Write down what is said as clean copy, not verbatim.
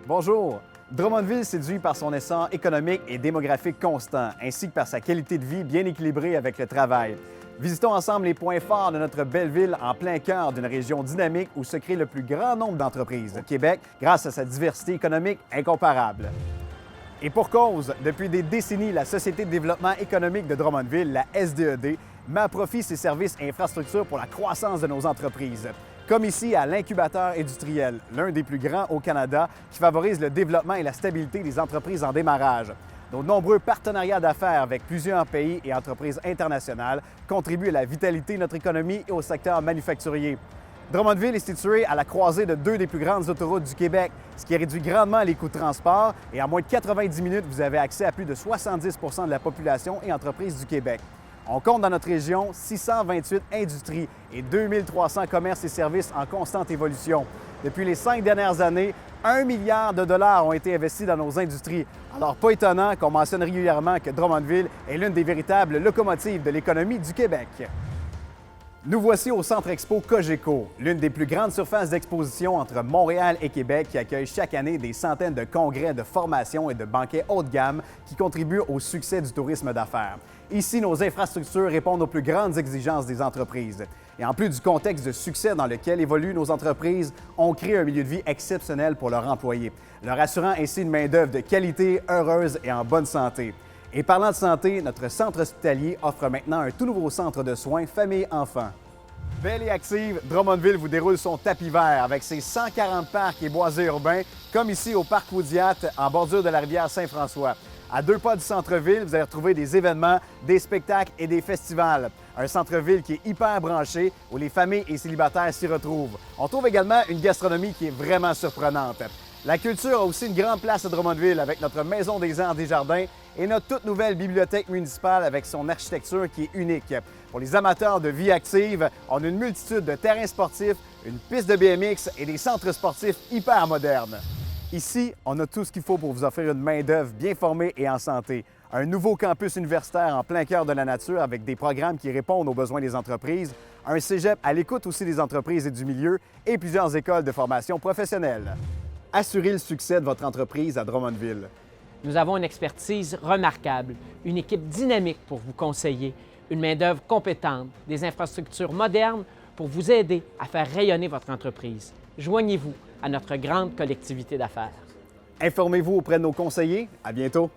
Bonjour! Drummondville séduit par son essor économique et démographique constant, ainsi que par sa qualité de vie bien équilibrée avec le travail. Visitons ensemble les points forts de notre belle ville en plein cœur d'une région dynamique où se crée le plus grand nombre d'entreprises au Québec grâce à sa diversité économique incomparable. Et pour cause, depuis des décennies, la Société de développement économique de Drummondville, la SDED, met à profit ses services et infrastructures pour la croissance de nos entreprises. Comme ici à l'Incubateur industriel, l'un des plus grands au Canada, qui favorise le développement et la stabilité des entreprises en démarrage. Nos nombreux partenariats d'affaires avec plusieurs pays et entreprises internationales contribuent à la vitalité de notre économie et au secteur manufacturier. Drummondville est situé à la croisée de deux des plus grandes autoroutes du Québec, ce qui réduit grandement les coûts de transport et en moins de 90 minutes, vous avez accès à plus de 70 de la population et entreprises du Québec. On compte dans notre région 628 industries et 2300 commerces et services en constante évolution. Depuis les 5 dernières années, 1 milliard de dollars ont été investis dans nos industries. Alors, pas étonnant qu'on mentionne régulièrement que Drummondville est l'une des véritables locomotives de l'économie du Québec. Nous voici au Centre Expo Cogeco, l'une des plus grandes surfaces d'exposition entre Montréal et Québec qui accueille chaque année des centaines de congrès de formation et de banquets haut de gamme qui contribuent au succès du tourisme d'affaires. Ici, nos infrastructures répondent aux plus grandes exigences des entreprises. Et en plus du contexte de succès dans lequel évoluent nos entreprises, on crée un milieu de vie exceptionnel pour leurs employés, leur assurant ainsi une main-d'œuvre de qualité, heureuse et en bonne santé. Et parlant de santé, notre centre hospitalier offre maintenant un tout nouveau centre de soins famille-enfants. Belle et active, Drummondville vous déroule son tapis vert avec ses 140 parcs et boisés urbains, comme ici au Parc Oudiat, en bordure de la rivière Saint-François. À 2 pas du centre-ville, vous allez retrouver des événements, des spectacles et des festivals. Un centre-ville qui est hyper branché, où les familles et célibataires s'y retrouvent. On trouve également une gastronomie qui est vraiment surprenante. La culture a aussi une grande place à Drummondville avec notre Maison des Arts des Jardins et notre toute nouvelle bibliothèque municipale avec son architecture qui est unique. Pour les amateurs de vie active, on a une multitude de terrains sportifs, une piste de BMX et des centres sportifs hyper modernes. Ici, on a tout ce qu'il faut pour vous offrir une main-d'œuvre bien formée et en santé. Un nouveau campus universitaire en plein cœur de la nature avec des programmes qui répondent aux besoins des entreprises, un cégep à l'écoute aussi des entreprises et du milieu et plusieurs écoles de formation professionnelle. Assurez le succès de votre entreprise à Drummondville. Nous avons une expertise remarquable, une équipe dynamique pour vous conseiller, une main-d'œuvre compétente, des infrastructures modernes pour vous aider à faire rayonner votre entreprise. Joignez-vous à notre grande collectivité d'affaires. Informez-vous auprès de nos conseillers. À bientôt.